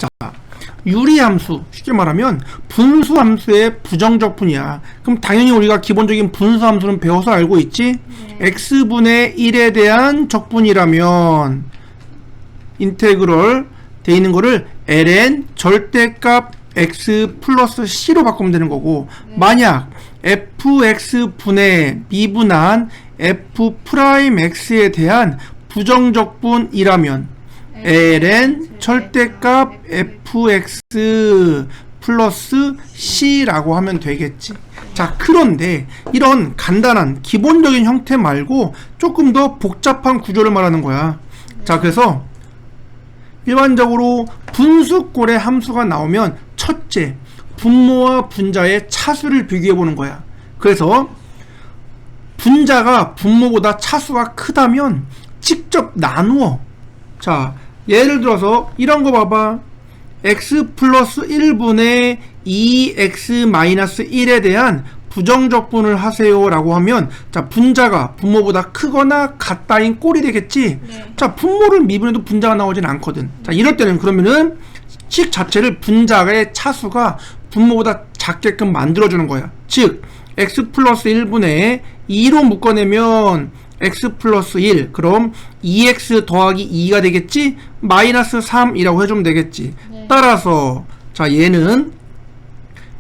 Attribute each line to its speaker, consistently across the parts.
Speaker 1: 자, 유리함수, 쉽게 말하면 분수함수의 부정적분이야. 그럼 당연히 우리가 기본적인 분수함수는 배워서 알고 있지? x분의 1에 대한 적분이라면 인테그럴 돼 있는 거를 ln 절대값 x 플러스 c로 바꾸면 되는 거고, 만약 fx분의 미분한 f 프라임 x에 대한 부정적분이라면 ln 절대값 fx 플러스 c라고 하면 되겠지. 자, 그런데 이런 간단한 기본적인 형태 말고 조금 더 복잡한 구조를 말하는 거야. 자, 그래서 일반적으로 분수꼴의 함수가 나오면 첫째, 분모와 분자의 차수를 비교해 보는 거야. 그래서 분자가 분모보다 차수가 크다면 직접 나누어. 자, 예를 들어서 이런 거 봐봐. x 플러스 1분의 2x 마이너스 1에 대한 부정적분을 하세요 라고 하면, 자, 분자가 분모보다 크거나 같다인 꼴이 되겠지.
Speaker 2: 네.
Speaker 1: 자, 분모를 미분해도 분자가 나오진 않거든. 자, 이럴 때는 그러면은 식 자체를 분자의 차수가 분모보다 작게끔 만들어주는 거야. 즉 x 플러스 1분의 2로 묶어내면 x 플러스 1, 그럼 2x 더하기 2가 되겠지? 마이너스 3이라고 해주면 되겠지.
Speaker 2: 네.
Speaker 1: 따라서 자, 얘는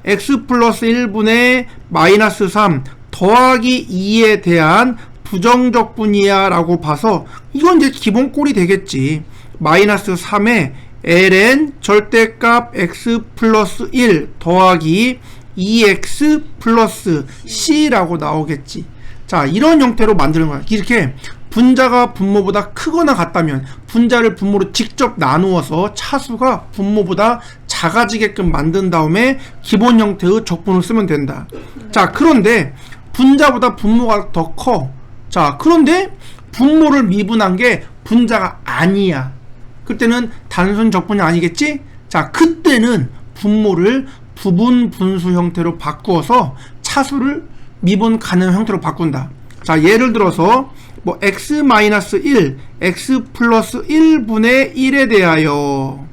Speaker 1: x 플러스 1분의 마이너스 3 더하기 2에 대한 부정적분이야 라고 봐서 이건 이제 기본 꼴이 되겠지. 마이너스 3에 ln 절대값 x 플러스 1 더하기 2x 플러스 c라고 나오겠지. 자, 이런 형태로 만드는 거야. 이렇게 분자가 분모보다 크거나 같다면 분자를 분모로 직접 나누어서 차수가 분모보다 작아지게끔 만든 다음에 기본 형태의 적분을 쓰면 된다. 자, 그런데 분자보다 분모가 더 커. 자, 그런데 분모를 미분한 게 분자가 아니야. 그때는 단순 적분이 아니겠지? 자, 그때는 분모를 부분 분수 형태로 바꾸어서 차수를 미분 가능 형태로 바꾼다. 자, 예를 들어서 뭐 x-1, x 플러스 1분의 1에 대하여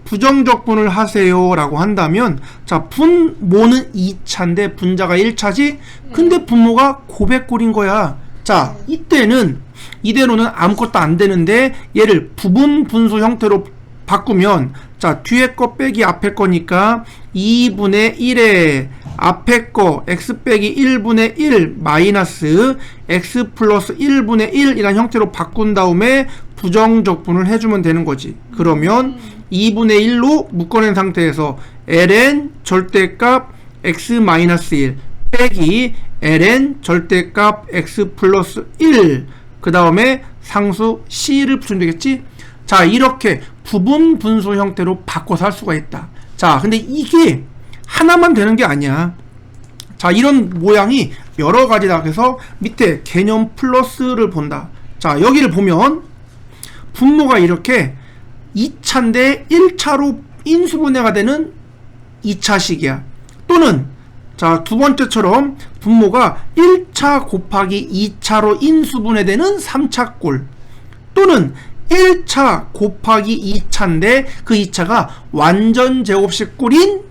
Speaker 1: 부정적분을 하세요 라고 한다면, 자, 분모는 2차인데 분자가 1차지? 근데 분모가 고백꼴인 거야. 자, 이때는 이대로는 아무것도 안 되는데 얘를 부분 분수 형태로 바꾸면, 자, 뒤에 거 빼기 앞에 거니까 2분의 1에 앞에 거 x 빼기 1분의 1 마이너스 x 플러스 1분의 1 이란 형태로 바꾼 다음에 부정적분을 해주면 되는 거지. 그러면 2분의 1로 묶어낸 상태에서 ln 절대값 x 마이너스 1 빼기 ln 절대값 x 플러스 1, 그 다음에 상수 c를 붙이면 되겠지. 자, 이렇게 부분 분수 형태로 바꿔서 할 수가 있다. 자, 근데 이게 하나만 되는 게 아니야. 자, 이런 모양이 여러 가지다. 그래서 밑에 개념 플러스를 본다. 자, 여기를 보면 분모가 이렇게 2차인데 1차로 인수분해가 되는 2차식이야. 또는 자, 두 번째처럼 분모가 1차 곱하기 2차로 인수분해되는 3차꼴, 또는 1차 곱하기 2차인데 그 2차가 완전 제곱식 꼴인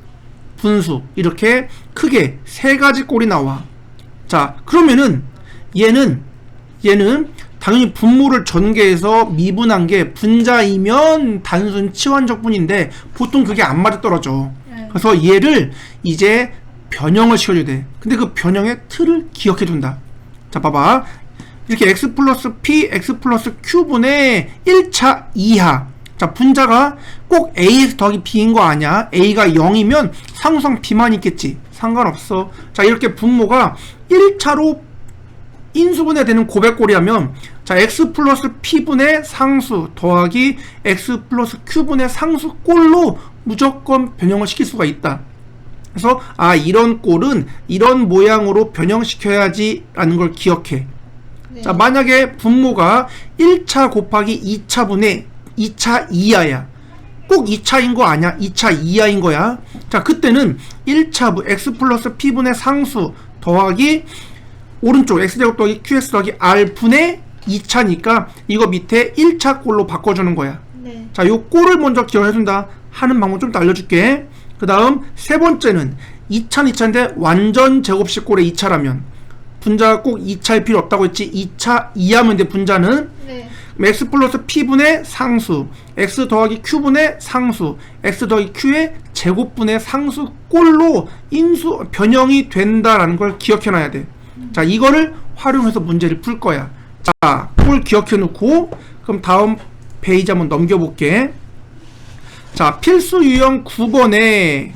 Speaker 1: 분수, 이렇게 크게 세 가지 꼴이 나와. 자, 그러면은 얘는 당연히 분모를 전개해서 미분한 게 분자이면 단순 치환적분인데 보통 그게 안 맞아떨어져. 그래서 얘를 이제 변형을 시켜줘야 돼. 근데 그 변형의 틀을 기억해준다. 자, 봐봐. 이렇게 x 플러스 p, x 플러스 q분의 1차 이하. 자, 분자가 꼭 ax 더하기 b인 거 아니야. a가 0이면 상수상 b만 있겠지. 상관없어. 자, 이렇게 분모가 1차로 인수분해 되는 고백꼴이라면, 자, x 플러스 p분의 상수 더하기 x 플러스 q분의 상수꼴로 무조건 변형을 시킬 수가 있다. 그래서 아, 이런 꼴은 이런 모양으로 변형시켜야지 라는 걸 기억해.
Speaker 2: 네.
Speaker 1: 자, 만약에 분모가 1차 곱하기 2차분의 2차 이하야. 꼭 2차인 거 아니야. 2차 이하인 거야. 자, 그때는 1차 x 플러스 p분의 상수 더하기 오른쪽 x제곱 더하기 qx 더하기 r분의 2차니까 이거 밑에 1차 꼴로 바꿔주는 거야.
Speaker 2: 네.
Speaker 1: 자, 요 꼴을 먼저 기억해준다. 하는 방법 좀 더 알려줄게. 그 다음 세 번째는 2차, 2차인데 완전 제곱식 꼴의 2차라면 분자가 꼭 2차일 필요 없다고 했지. 2차 이하면 돼. 분자는
Speaker 2: 네.
Speaker 1: x 플러스 p분의 상수, x 더하기 q분의 상수, x 더하기 q의 제곱분의 상수 꼴로 인수 변형이 된다라는 걸 기억해 놔야 돼. 자, 이거를 활용해서 문제를 풀 거야. 자, 꼴 기억해 놓고 그럼 다음 페이지 한번 넘겨볼게. 자, 필수 유형 9번에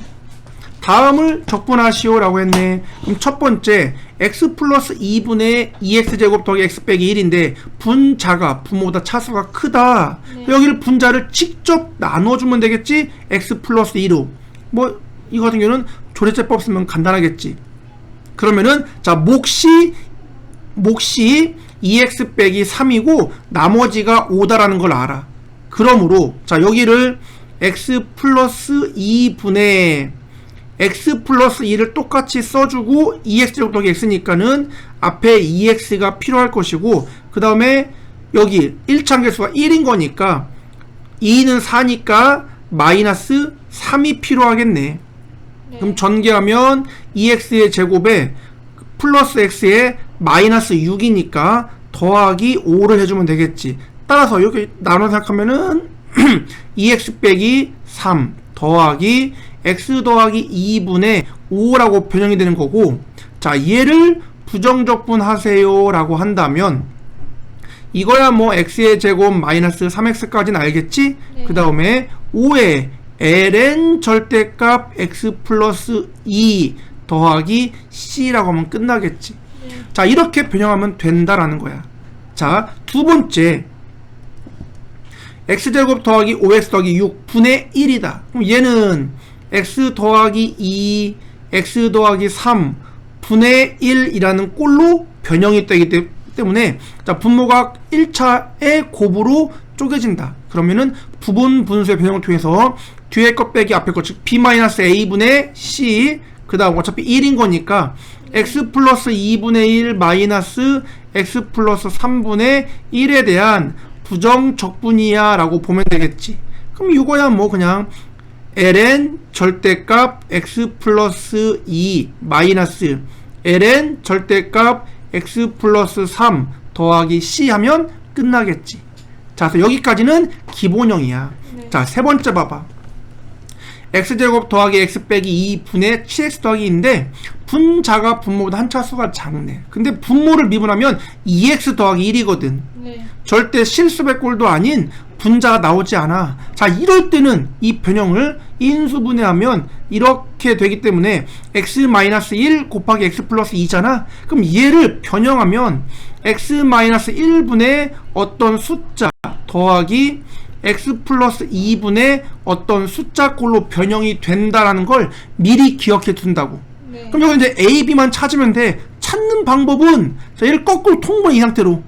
Speaker 1: 다음을 적분하시오 라고 했네. 그럼 첫 번째 x 플러스 2분의 2x제곱 더하기 x 빼기 1인데 분자가 분모보다 차수가 크다.
Speaker 2: 네.
Speaker 1: 여기를 분자를 직접 나눠주면 되겠지. x 플러스 2로 뭐 이거 같은 경우는 조리제법 쓰면 간단하겠지. 그러면은 자, 몫이 2x 빼기 3이고 나머지가 5다라는 걸 알아. 그러므로 자, 여기를 x 플러스 2분의 x 플러스 2를 똑같이 써주고 2x제곱 더하기 x니까는 앞에 2x가 필요할 것이고 그 다음에 여기 1차함계수가 1인 거니까 2는 4니까 마이너스 3이 필요하겠네.
Speaker 2: 네.
Speaker 1: 그럼 전개하면 2x의 제곱에 플러스 x에 마이너스 6이니까 더하기 5를 해주면 되겠지. 따라서 이렇게 나눠 생각하면은 2x 빼기 3 더하기 x 더하기 2분의 5라고 변형이 되는 거고, 자, 얘를 부정적분 하세요 라고 한다면 이거야 뭐 x의 제곱 마이너스 3x까지는 알겠지?
Speaker 2: 네.
Speaker 1: 그 다음에 5에 ln 절대값 x 플러스 2 더하기 c라고 하면 끝나겠지.
Speaker 2: 네.
Speaker 1: 자, 이렇게 변형하면 된다라는 거야. 자, 두 번째 x제곱 더하기 5x 더하기 6분의 1이다. 그럼 얘는 x 더하기 2, x 더하기 3 분의 1이라는 꼴로 변형이 되기 때문에 자, 분모가 1차의 곱으로 쪼개진다. 그러면은 부분 분수의 변형을 통해서 뒤에 것 빼기 앞에 것, 즉 b-a분의 c, 그 다음 어차피 1인 거니까 x 플러스 2분의 1 마이너스 x 플러스 3분의 1에 대한 부정적분이야 라고 보면 되겠지. 그럼 이거야 뭐 그냥 ln 절대값 x 플러스 2 마이너스 ln 절대값 x 플러스 3 더하기 c 하면 끝나겠지. 자, 그래서 여기까지는 기본형이야.
Speaker 2: 네.
Speaker 1: 자, 세 번째 봐봐. x제곱 더하기 x 빼기 2분의 7x 더하기 2인데 분자가 분모보다 한 차수가 작네. 근데 분모를 미분하면 2x 더하기 1이거든.
Speaker 2: 네. 절대
Speaker 1: 절대 실수의 꼴도 아닌 분자가 나오지 않아. 자, 이럴 때는 이 변형을 인수분해하면 이렇게 되기 때문에 x-1 곱하기 x 플러스 2잖아. 그럼 얘를 변형하면 x-1분의 어떤 숫자 더하기 x 플러스 2분의 어떤 숫자 꼴로 변형이 된다라는 걸 미리 기억해 둔다고.
Speaker 2: 네.
Speaker 1: 그럼 여기 이제 a, b만 찾으면 돼. 찾는 방법은 자, 얘를 거꾸로 통분 이 상태로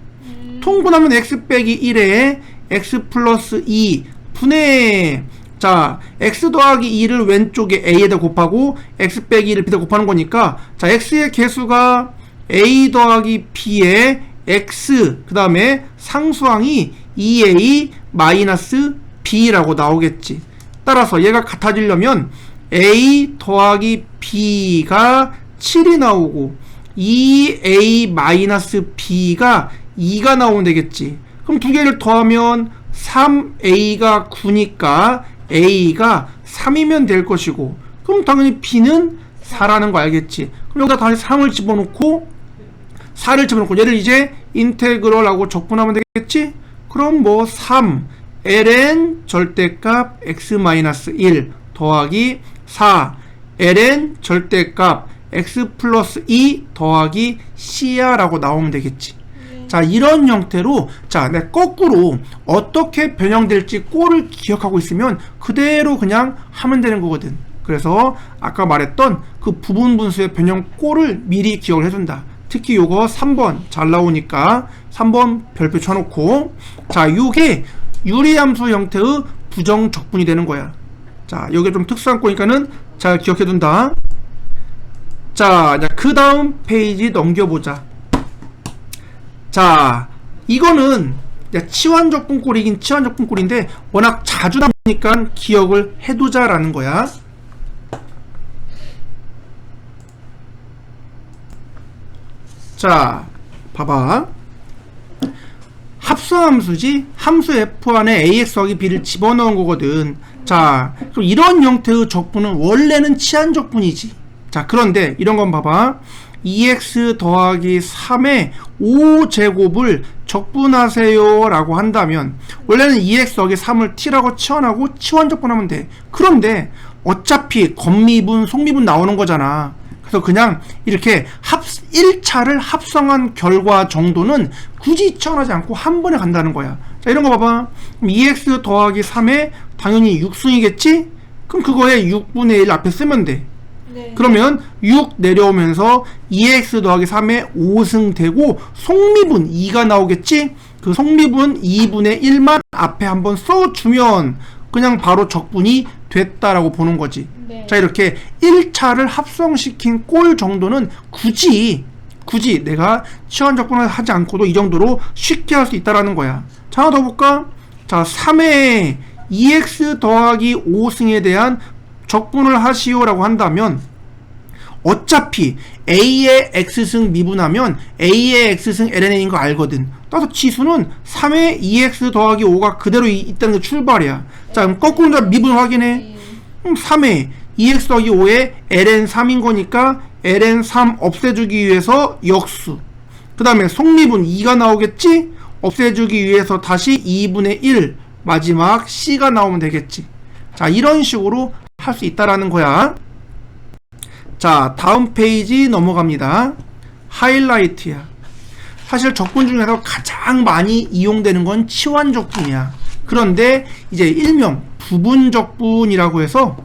Speaker 1: 통분하면 x 빼기 1에 x 플러스 2 분의 자, x 더하기 2를 왼쪽에 a에다 곱하고 x 빼기 1을 b에다 곱하는 거니까 자, x의 개수가 a 더하기 b에 x 그 다음에 상수항이 2a 마이너스 b라고 나오겠지. 따라서 얘가 같아지려면 a 더하기 b가 7이 나오고 2a 마이너스 b가 2가 나오면 되겠지. 그럼 두 개를 더하면 3a가 9니까 a가 3이면 될 것이고, 그럼 당연히 b는 4라는 거 알겠지. 그럼 여기다 다시 3을 집어넣고 4를 집어넣고 얘를 이제 인테그럴하고 적분하면 되겠지. 그럼 뭐 3 ln 절대값 x-1 더하기 4 ln 절대값 x 플러스 2 더하기 c야 라고 나오면 되겠지. 자, 이런 형태로 자, 내 거꾸로 어떻게 변형될지 꼴을 기억하고 있으면 그대로 그냥 하면 되는 거거든. 그래서 아까 말했던 그 부분 분수의 변형 꼴을 미리 기억을 해준다. 특히 요거 3번 잘 나오니까 3번 별표 쳐놓고, 자, 요게 유리함수 형태의 부정적분이 되는 거야. 자, 요게 좀 특수한 거니까는 잘 기억해둔다. 자, 그 다음 페이지 넘겨보자. 자, 이거는 치환적분꼴이긴 치환적분꼴인데 워낙 자주 나오니까 기억을 해두자라는 거야. 자, 봐봐. 합성함수지? 함수 f 안에 ax 더하기 b를 집어넣은 거거든. 자, 그럼 이런 형태의 적분은 원래는 치환적분이지. 자, 그런데 이런 건 봐봐. 2x 더하기 3의 5제곱을 적분하세요 라고 한다면 원래는 2x 더하기 3을 t라고 치환하고 치환적분하면 돼. 그런데 어차피 겉미분, 속미분 나오는 거잖아. 그래서 그냥 이렇게 1차를 합성한 결과 정도는 굳이 치환하지 않고 한 번에 간다는 거야. 자, 이런 거 봐봐. 그럼 2x 더하기 3에 당연히 6승이겠지? 그럼 그거에 6분의 1 앞에 쓰면 돼.
Speaker 2: 네.
Speaker 1: 그러면 6 내려오면서 2x 더하기 3에 5승 되고 속미분 2가 나오겠지? 그 속미분 2분의 1만 앞에 한번 써주면 그냥 바로 적분이 됐다라고 보는 거지.
Speaker 2: 네.
Speaker 1: 자, 이렇게 1차를 합성시킨 꼴 정도는 굳이 내가 치환적분을 하지 않고도 이 정도로 쉽게 할 수 있다라는 거야. 자, 하나 더 볼까? 자, 3에 2x 더하기 5승에 대한 적분을 하시오라고 한다면 어차피 a의 x승 미분하면 a의 x승 ln인 거 알거든. 따라서 지수는 3의 2x 더하기 5가 그대로 있다는 게 출발이야. 자, 그럼 거꾸로 미분 확인해. 3의 2x 더하기 5에 ln 3인 거니까 ln 3 없애주기 위해서 역수. 그 다음에 속미분 2가 나오겠지? 없애주기 위해서 다시 2분의 1 마지막 c가 나오면 되겠지. 자, 이런 식으로 할 수 있다라는 거야. 자, 다음 페이지 넘어갑니다. 하이라이트야. 사실 적분 중에서 가장 많이 이용되는 건 치환적분이야. 그런데 이제 일명 부분적분이라고 해서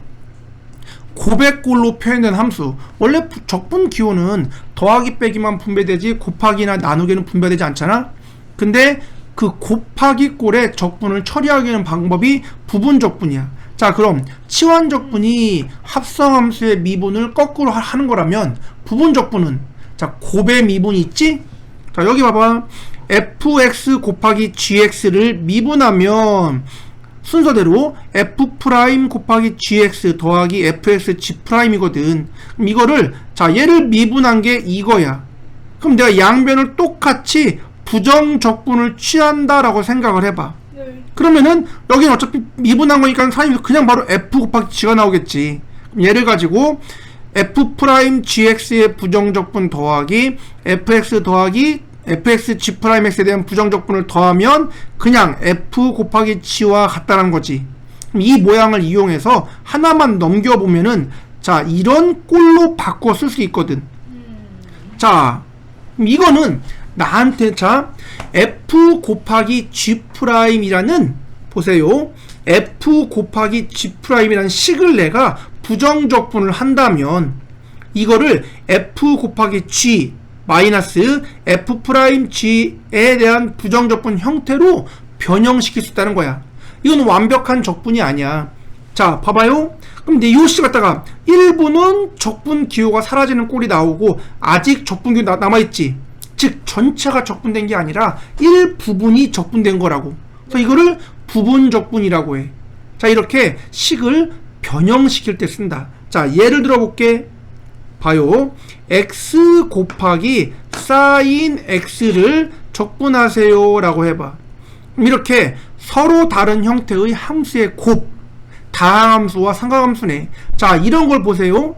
Speaker 1: 고백꼴로 표현된 함수. 원래 적분 기호는 더하기 빼기만 분배되지 곱하기나 나누기는 분배되지 않잖아. 근데 그 곱하기 꼴의 적분을 처리하기 위한 방법이 부분적분이야. 자, 그럼 치환적분이 합성함수의 미분을 거꾸로 하는 거라면 부분적분은, 자, 곱의 미분이 있지? 자, 여기 봐봐. fx 곱하기 gx를 미분하면 순서대로 f' 곱하기 gx 더하기 fx g'이거든. 그럼 이거를, 자, 얘를 미분한 게 이거야. 그럼 내가 양변을 똑같이 부정적분을 취한다라고 생각을 해봐.
Speaker 2: 네.
Speaker 1: 그러면은 여기는 어차피 미분한 거니까 사람이 그냥 바로 f 곱하기 g가 나오겠지. 그럼 얘를 가지고 f' gx의 부정적분 더하기 fx 더하기 fx g'x에 대한 부정적분을 더하면 그냥 f 곱하기 g와 같다는 거지. 그럼 이 모양을 이용해서 하나만 넘겨보면은, 자, 이런 꼴로 바꿔 쓸 수 있거든. 자, 그럼 이거는 나한테, 자, f 곱하기 g'이라는, 보세요, f 곱하기 g'이라는 식을 내가 부정적분을 한다면 이거를 f 곱하기 g 마이너스 f'g에 대한 부정적분 형태로 변형시킬 수 있다는 거야. 이건 완벽한 적분이 아니야. 자, 봐봐요. 그럼 이 요시 갖다가 일부는 적분 기호가 사라지는 꼴이 나오고 아직 적분 기호 남아있지. 즉 전체가 적분된 게 아니라 일부분이 적분된 거라고. 그래서 이거를 부분적분이라고 해. 자, 이렇게 식을 변형시킬 때 쓴다. 자, 예를 들어 볼게. 봐요. x 곱하기 sin x를 적분하세요 라고 해봐. 이렇게 서로 다른 형태의 함수의 곱, 다항함수와 상각함수네. 자, 이런 걸 보세요.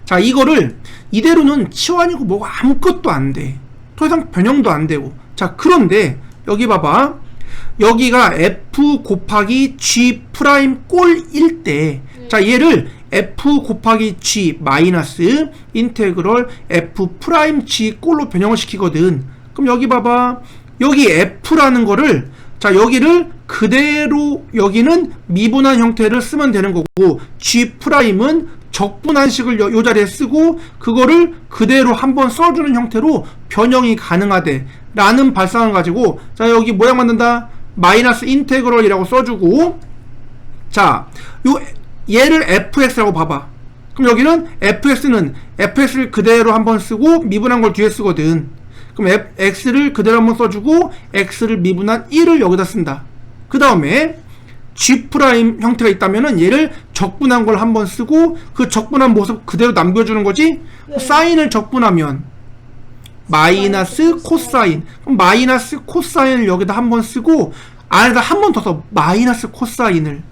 Speaker 1: 자, 이거를 이대로는 치환이고 뭐가 아무것도 안 돼. 더 이상 변형도 안 되고. 자, 그런데 여기 봐봐. 여기가 f 곱하기 g 프라임 꼴일 때, 자, 얘를 f 곱하기 g 마이너스 인테그럴 f 프라임 g 꼴로 변형을 시키거든. 그럼 여기 봐봐. 여기 f라는 거를, 자, 여기를 그대로, 여기는 미분한 형태를 쓰면 되는 거고, g 프라임은 적분한 식을 요 자리에 쓰고 그거를 그대로 한번 써주는 형태로 변형이 가능하대 라는 발상을 가지고, 자, 여기 모양 만든다. 마이너스 인테그럴이라고 써주고, 자, 얘를 fx라고 봐봐. 그럼 여기는 fx는 fx를 그대로 한번 쓰고 미분한 걸 뒤에 쓰거든. 그럼 그럼 x를 그대로 한번 써주고 x를 미분한 1을 여기다 쓴다. 그 다음에 G' 형태가 있다면은 얘를 적분한 걸 한번 쓰고 그 적분한 모습 그대로 남겨주는 거지.
Speaker 2: 네.
Speaker 1: 사인을 적분하면 마이너스 코사인. 그럼 마이너스 코사인을 여기다 한번 쓰고 안에다 한 번 더 써. 마이너스 코사인을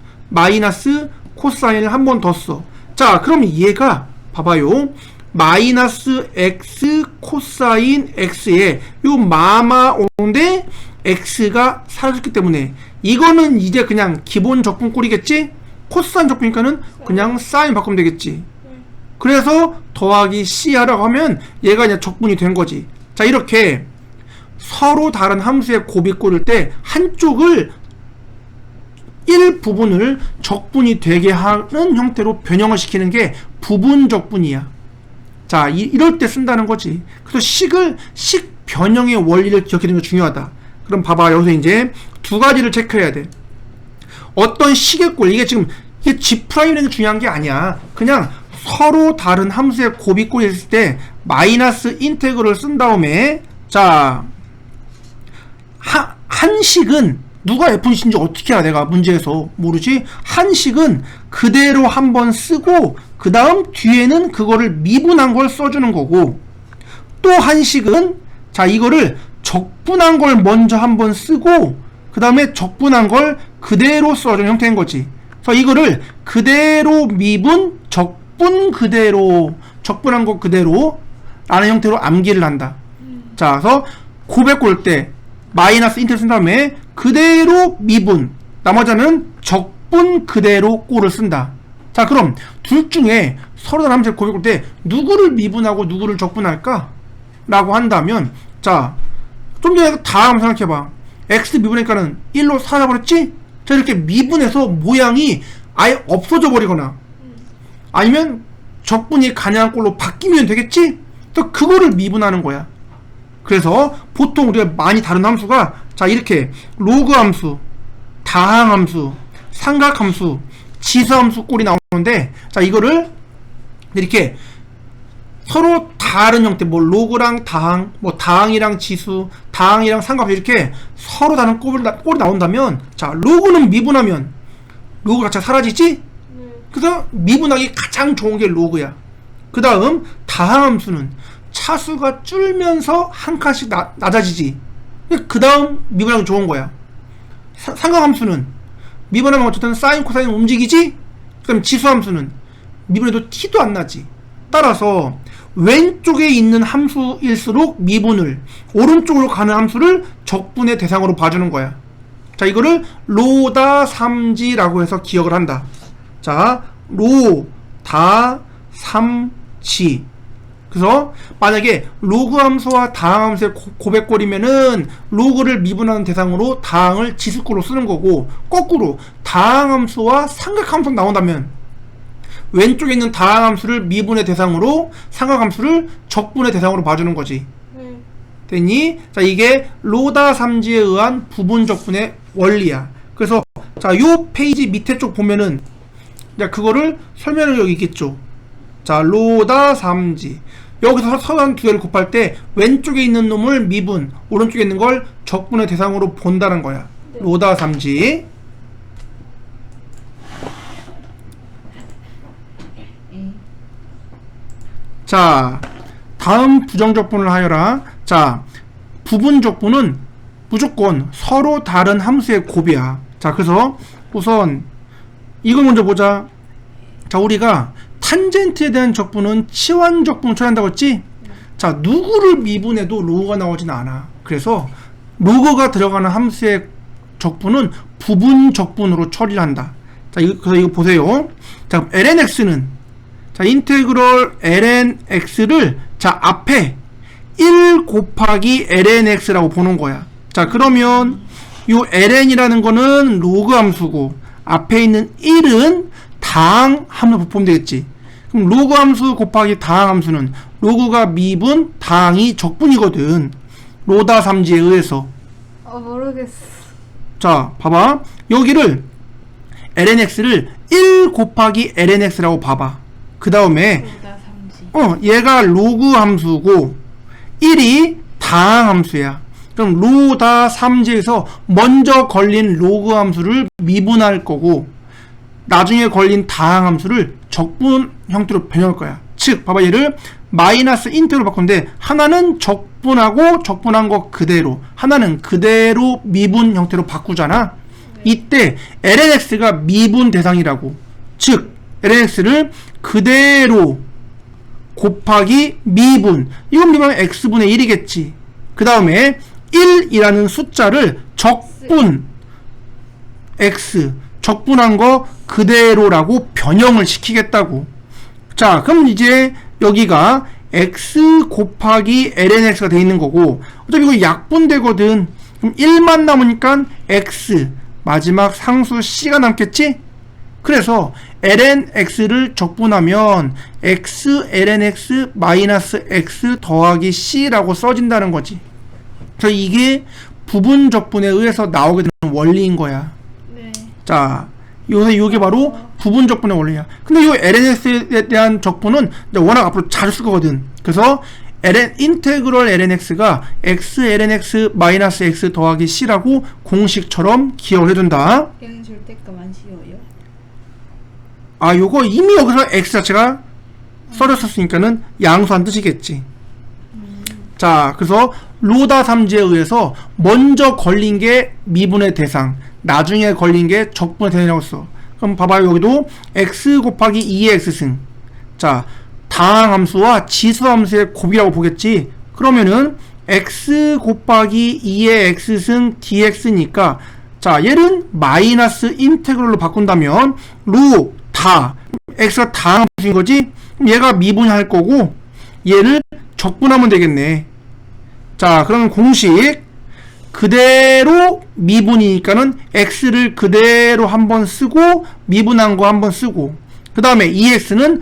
Speaker 1: 한 번 더 써. 자, 그럼 얘가 봐봐요. 마이너스 x 코사인 x에 요 마마 오는데 x가 사라졌기 때문에 이거는 이제 그냥 기본 적분꼴이겠지? 코사인 적분이니까는 그냥 사인 바꾸면 되겠지. 그래서 더하기 c 하라고 하면 얘가 이제 적분이 된 거지. 자, 이렇게 서로 다른 함수의 곱이 꼴일 때 한쪽을 일부분을 적분이 되게 하는 형태로 변형을 시키는 게 부분 적분이야. 자, 이럴 때 쓴다는 거지. 그래서 식 변형의 원리를 기억하는 게 중요하다. 그럼 봐봐, 여기서 이제 두 가지를 체크해야 돼. 어떤 식의 꼴, 이게 G'이라는 게 중요한 게 아니야. 그냥 서로 다른 함수의 곱이 꼴이 있을 때 마이너스 인테그럴을 쓴 다음에, 자, 한식은 누가 F인지 어떻게 알아? 내가 문제에서 모르지? 한식은 그대로 한번 쓰고 그 다음 뒤에는 그거를 미분한 걸 써주는 거고, 또 한식은 자, 이거를 적분한 걸 먼저 한번 쓰고 그 다음에 적분한 걸 그대로 써주는 형태인 거지. 그래서 이거를 그대로 미분, 적분 그대로, 적분한 거 그대로 라는 형태로 암기를 한다. 자, 그래서 곱의 꼴 때 마이너스 인테를 쓴 다음에 그대로 미분, 나머지는 적분 그대로 꼴을 쓴다. 자, 그럼 둘 중에 서로 다른 함수의 곱의 꼴 때 누구를 미분하고 누구를 적분할까? 라고 한다면, 자, 좀 전에 다음 생각해봐. x 미분하니까는 1로 사라버렸지? 자, 이렇게 미분해서 모양이 아예 없어져 버리거나 아니면 적분이 가능한 꼴로 바뀌면 되겠지? 또 그거를 미분하는 거야. 그래서 보통 우리가 많이 다룬 함수가, 자, 이렇게 로그 함수, 다항 함수, 삼각 함수, 지수 함수 꼴이 나오는데, 자, 이거를 이렇게 서로 다른 형태, 뭐 로그랑 다항, 뭐 다항이랑 지수, 다항이랑 삼각, 이렇게 서로 다른 꼴이 나온다면, 자, 로그는 미분하면 로그 자체가 사라지지? 그래서 미분하기 가장 좋은 게 로그야. 그 다음 다항 함수는 차수가 줄면서 한 칸씩 낮아지지. 그 다음 미분하기 좋은 거야. 삼각 함수는 미분하면 어쨌든 사인 코사인 움직이지. 그 다음 지수 함수는 미분해도 티도 안 나지. 따라서 왼쪽에 있는 함수일수록 미분을, 오른쪽으로 가는 함수를 적분의 대상으로 봐주는 거야. 자, 이거를 로다 삼지라고 해서 기억을 한다. 자, 로다 삼지. 그래서 만약에 로그 함수와 다항 함수의 곱의 꼴이면은 로그를 미분하는 대상으로 다항을 지수꼴로 쓰는 거고, 거꾸로 다항 함수와 삼각 함수가 나온다면 왼쪽에 있는 다항 함수를 미분의 대상으로, 삼각 함수를 적분의 대상으로 봐주는 거지. 됐니? 자, 이게 로다 삼지에 의한 부분 적분의 원리야. 그래서 자, 요 페이지 밑에 쪽 보면은, 자, 그거를 설명을 여기 있겠죠. 자, 로다 삼지. 여기서 서로 두 개를 곱할 때 왼쪽에 있는 놈을 미분, 오른쪽에 있는 걸 적분의 대상으로 본다는 거야. 네. 로다 삼지. 자, 다음 부정적분을 하여라. 자, 부분적분은 무조건 서로 다른 함수의 곱이야. 자, 그래서 우선 이걸 먼저 보자. 자, 우리가 탄젠트에 대한 적분은 치환적분을 처리한다고 했지? 자, 누구를 미분해도 로그가 나오진 않아. 그래서 로그가 들어가는 함수의 적분은 부분 적분으로 처리를 한다. 자, 그래서 이거 보세요. 자, lnx는, 자, 인테그럴 lnx를, 자, 앞에 1 곱하기 lnx라고 보는 거야. 자, 그러면 요 ln이라는 거는 로그 함수고 앞에 있는 1은 다항 함수 보면 되겠지. 그럼 로그 함수 곱하기 다항 함수는 로그가 미분, 다항이 적분이거든. 로다 삼지에 의해서.
Speaker 2: 모르겠어.
Speaker 1: 자, 봐봐. 여기를 lnx를 1 곱하기 lnx라고 봐봐. 그 다음에 얘가 로그 함수고 1이 다항함수야. 그럼 로다 삼지에서 먼저 걸린 로그 함수를 미분할 거고 나중에 걸린 다항함수를 적분 형태로 변형할 거야. 즉 봐봐, 얘를 마이너스 인teg으로 바꾸는데 하나는 적분하고 적분한 거 그대로, 하나는 그대로 미분 형태로 바꾸잖아. 이때 lnx가 미분 대상이라고. 즉 lnx를 그대로 곱하기 미분, 이건 미분하면 x분의 1이겠지. 그 다음에 1이라는 숫자를 적분 x, 적분한 거 그대로라고 변형을 시키겠다고. 자, 그럼 이제 여기가 x 곱하기 lnx가 돼 있는 거고, 어차피 이거 약분되거든. 그럼 1만 남으니까 x, 마지막 상수 c가 남겠지? 그래서 lnx를 적분하면 x lnx 마이너스 x 더하기 c라고 써진다는 거지. 그래서 이게 부분 적분에 의해서 나오게 되는 원리인 거야. 네. 자, 요게 바로 부분 적분의 원리야. 근데 이 lnx에 대한 적분은 워낙 앞으로 자주 쓸 거거든. 그래서 인테그럴 lnx가 x lnx 마이너스 x 더하기 c라고 공식처럼 기억을 해둔다.
Speaker 2: 얘는 절대값 안 씌워요?
Speaker 1: 아, 요거 이미 여기서 x 자체가 써졌었으니까는 양수한 뜻이겠지. 자, 그래서 로다 삼지에 의해서 먼저 걸린 게 미분의 대상, 나중에 걸린 게 적분의 대상이라고 써. 그럼 봐봐요, 여기도 x 곱하기 2의 x승. 자, 다항함수와 지수함수의 곱이라고 보겠지. 그러면은 x 곱하기 2의 x승 dx니까, 자, 얘는 마이너스 인테그럴로 바꾼다면 로 다, x가 다항함수인 거지. 그럼 얘가 미분할 거고 얘를 적분하면 되겠네. 자, 그러면 공식 그대로 미분이니까는 x를 그대로 한번 쓰고 미분한 거 한번 쓰고, 그 다음에 2x는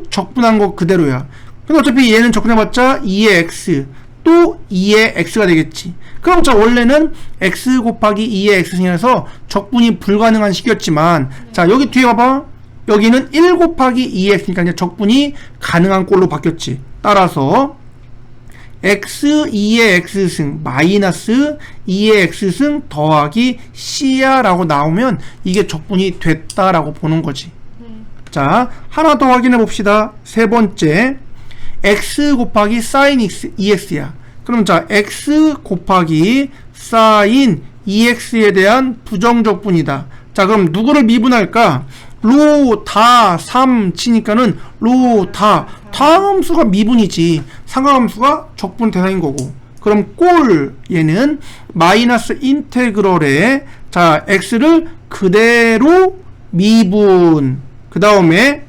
Speaker 1: 적분한 거 그대로야. 근데 어차피 얘는 적분해봤자 2의 x 또 2의 x가 되겠지. 그럼 자, 원래는 x 곱하기 2의 x승에서 적분이 불가능한 식이었지만, 자, 여기 뒤에 봐봐, 여기는 1 곱하기 2x니까 이제 적분이 가능한 꼴로 바뀌었지. 따라서 x 2의 x승 마이너스 2의 x승 더하기 c야 라고 나오면 이게 적분이 됐다라고 보는 거지. 자, 하나 더 확인해 봅시다. 세 번째, x 곱하기 sin 2x야. 그럼 자, x 곱하기 sin 2x에 대한 부정적분이다. 자, 그럼 누구를 미분할까? 로 다 3 치니까는 로 다 다함수가 미분이지, 상하함수가 적분 대상인 거고. 그럼 꼴 얘는 마이너스 인테그럴에, 자, x를 그대로 미분, 그 다음에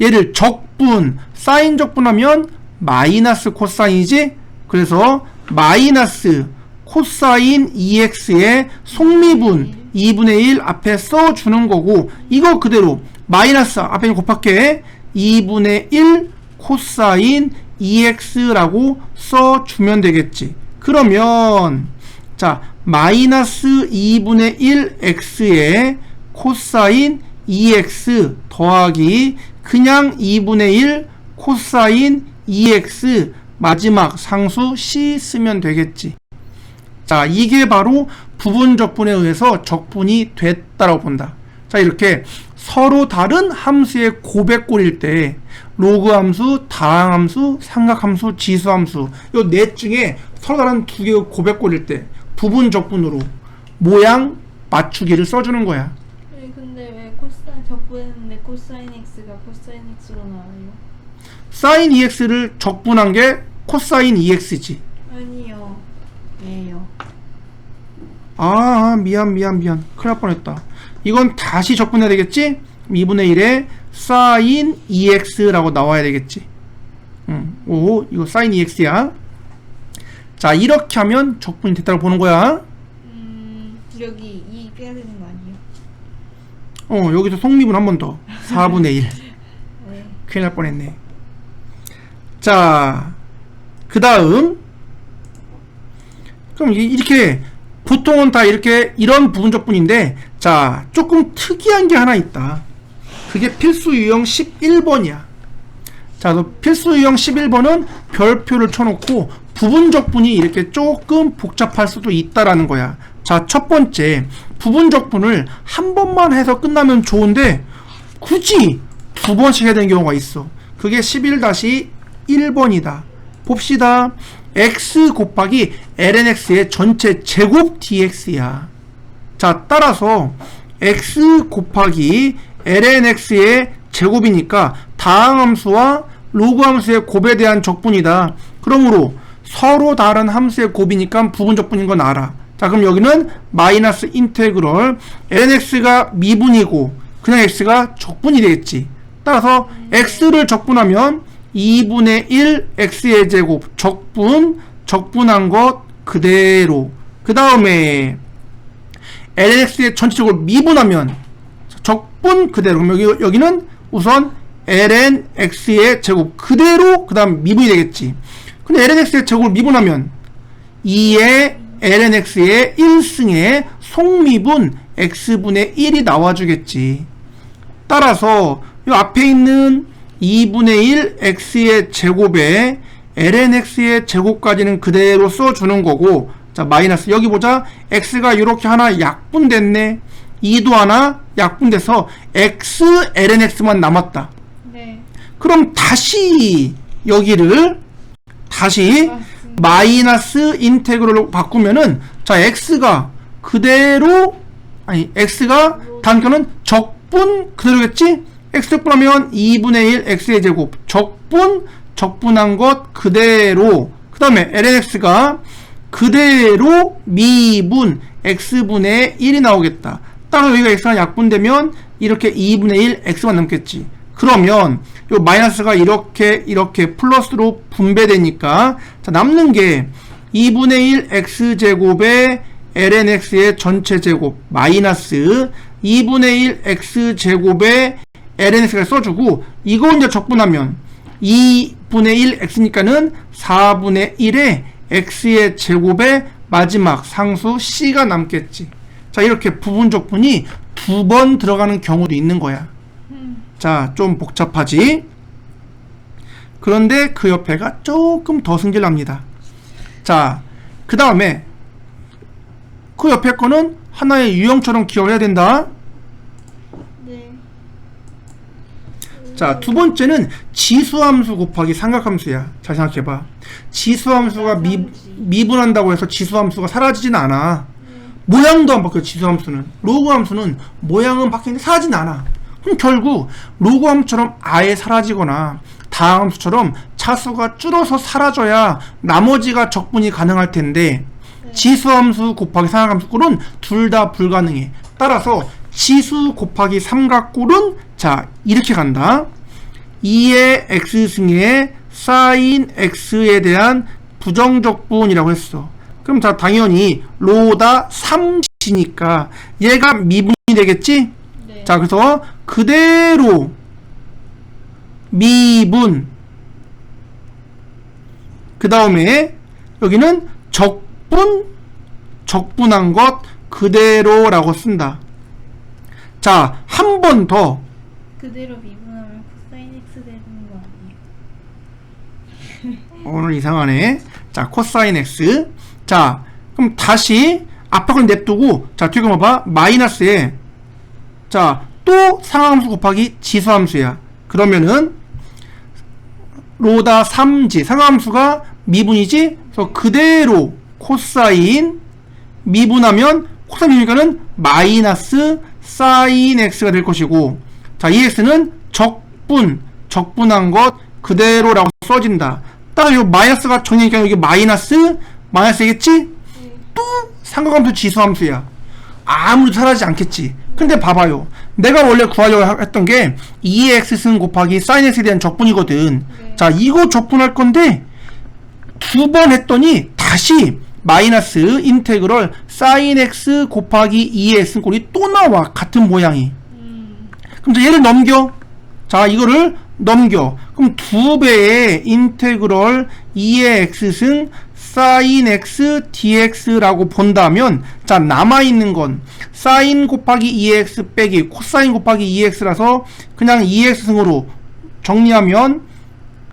Speaker 1: 얘를 적분, 사인 적분하면 마이너스 코사인이지. 그래서 마이너스 코사인 2x의 속미분 2분의 1 앞에 써주는 거고, 이거 그대로 마이너스 앞에 곱할게 2분의 1 코사인 2x라고 써주면 되겠지. 그러면 자, 마이너스 2분의 1 x의 코사인 2x 더하기 그냥 2분의 1 코사인 2x 마지막 상수 c 쓰면 되겠지. 자, 이게 바로 부분 적분에 의해서 적분이 됐다라고 본다. 자, 이렇게 서로 다른 함수의 고백꼴일 때 로그 함수, 다항함수, 삼각함수, 지수함수 요 넷 중에 서로 다른 두 개의 고백꼴일 때 부분 적분으로 모양 맞추기를 써주는 거야.
Speaker 2: 네, 근데 왜 코사인 적분했는데 코사인 x가 코사인 x로 나와요?
Speaker 1: 사인 2x를 적분한 게 코사인 2x지.
Speaker 2: 아니요. 예요.
Speaker 1: 아, 미안. 큰일 날 뻔했다. 이건 다시 적분해야 되겠지? 2분의 1에 사인 2x라고 나와야 되겠지. 오, 이거 사인 2x야. 자, 이렇게 하면 적분이 됐다고 보는 거야.
Speaker 2: 여기 2 빼야 되는 거 아니에요?
Speaker 1: 여기서 속미분 한 번 더. 4분의 1.
Speaker 2: 네.
Speaker 1: 큰일 날 뻔했네. 자, 그 다음, 그럼 이렇게 보통은 다 이렇게 이런 부분적분인데, 자, 조금 특이한 게 하나 있다. 그게 필수 유형 11번이야. 자, 필수 유형 11번은 별표를 쳐놓고 부분적분이 이렇게 조금 복잡할 수도 있다라는 거야. 자, 첫 번째, 부분적분을 한 번만 해서 끝나면 좋은데 굳이 두 번씩 해야 되는 경우가 있어. 그게 11-1번이다. 봅시다. x 곱하기 lnx의 전체 제곱 dx야. 자, 따라서 x 곱하기 lnx의 제곱이니까 다항함수와 로그함수의 곱에 대한 적분이다. 그러므로 서로 다른 함수의 곱이니까 부분적분인 건 알아. 자, 그럼 여기는 마이너스 인테그럴 lnx가 미분이고 그냥 x가 적분이 되겠지. 따라서 x를 적분하면 2분의 1 x의 제곱 적분한 것 그대로. 그 다음에 lnx의 전체적으로 미분하면 적분 그대로. 그럼 여기는 우선 lnx의 제곱 그대로 그 다음 미분이 되겠지. 근데 lnx의 제곱을 미분하면 2의 lnx의 1승의 속미분 x분의 1이 나와주겠지. 따라서 이 앞에 있는 2분의 1 x의 제곱에 lnx의 제곱까지는 그대로 써주는 거고, 자, 마이너스 여기 보자. x가 이렇게 하나 약분됐네. 2도 하나 약분돼서 x lnx만 남았다.
Speaker 2: 네.
Speaker 1: 그럼 다시 여기를 다시 마이너스 인테그럴로 바꾸면은, 자, x가 그대로, 아니 x가 단표는 적분 그대로겠지? x 적분하면 2분의 1 x의 제곱 적분한 것 그대로. 그 다음에 lnx가 그대로 미분 x분의 1이 나오겠다. 따라서 여기가 x가 약분되면 이렇게 2분의 1 x만 남겠지. 그러면 요 마이너스가 이렇게 플러스로 분배되니까, 자, 남는 게 2분의 1 x제곱에 lnx의 전체 제곱 마이너스 2분의 1 x제곱에 lnx가 써주고, 이거 이제 적분하면 2분의 1 x니까는 4분의 1에 x의 제곱에 마지막 상수 c가 남겠지. 자, 이렇게 부분적분이 두 번 들어가는 경우도 있는 거야. 자, 좀 복잡하지? 그런데 그 옆에가 조금 더 승질납니다. 자, 그 다음에 그 옆에 거는 하나의 유형처럼 기억을 해야 된다.
Speaker 2: 네.
Speaker 1: 자, 두 번째는 지수함수 곱하기 삼각함수야. 잘 생각해봐. 지수함수가 미분한다고 해서 지수함수가 사라지진 않아. 모양도 안 바뀌어. 지수함수는. 로그함수는 모양은 바뀌는데 사라지진 않아. 그럼 결국 로그함수처럼 아예 사라지거나 다항함수처럼 차수가 줄어서 사라져야 나머지가 적분이 가능할 텐데, 지수함수 곱하기 삼각함수꼴은 둘 다 불가능해. 따라서 지수 곱하기 삼각꼴은, 자, 이렇게 간다. 2의 x승의 sin x에 대한 부정적분이라고 했어. 그럼 자, 당연히 로다 3지니까 얘가 미분이 되겠지?
Speaker 2: 네.
Speaker 1: 자, 그래서 그대로 미분, 그 다음에 여기는 적분한 것 그대로라고 쓴다. 자, 한 번 더.
Speaker 2: 그대로 미분하면 코사인 x 되는 거 아니에요?
Speaker 1: 오늘 이상하네. 자, 코사인 x. 자, 그럼 다시 앞에 걸 냅두고, 자, 뒤에 봐봐. 마이너스에, 자, 또 상함수 곱하기 지수함수야. 그러면은 로다 3지, 상함수가 미분이지? 그래서 그대로 코사인 미분하면, 코사인 미분이니까는 마이너스 사인 x가 될 것이고, 자, 이 x는 적분한 것 그대로라고 써진다. 따라 요 마이너스가 정리니까 여기 마이너스겠지? 또 삼각함수 지수함수야. 아무리 사라지지 않겠지. 근데 봐봐요. 내가 원래 구하려고 했던 게 2의 x승 곱하기 sin x에 대한 적분이거든.
Speaker 2: 네.
Speaker 1: 자, 이거 적분할 건데 두 번 했더니 다시 마이너스 인테그럴 sin x 곱하기 2의 x꼴이 또 나와. 같은 모양이. 그럼 자, 얘를 넘겨. 자, 이거를 넘겨. 그럼 2배의 인테그럴 2의 x승 sin x dx라고 본다면, 자, 남아있는 건 sin 곱하기 2x 빼기 코사인 곱하기 2x라서 그냥 2x승으로 정리하면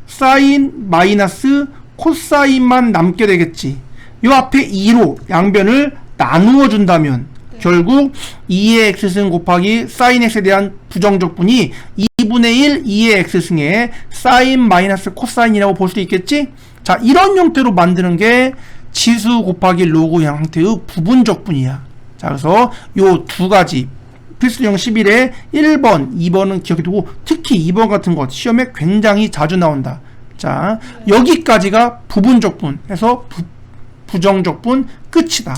Speaker 1: sin 마이너스 코사인만 남게 되겠지. 요 앞에 2로 양변을 나누어 준다면
Speaker 2: 네.
Speaker 1: 결국 2의 x승 곱하기 sin x에 대한 부정적분이 2분의 1 2의 x승의 sin 마이너스 코사인이라고 볼 수 있겠지? 자, 이런 형태로 만드는 게 지수 곱하기 로그 형태의 부분적분이야. 자, 그래서 요 두 가지 필수형 11에 1번, 2번은 기억해두고 특히 2번 같은 것 시험에 굉장히 자주 나온다. 자, 여기까지가 부분적분 해서 부정적분 끝이다.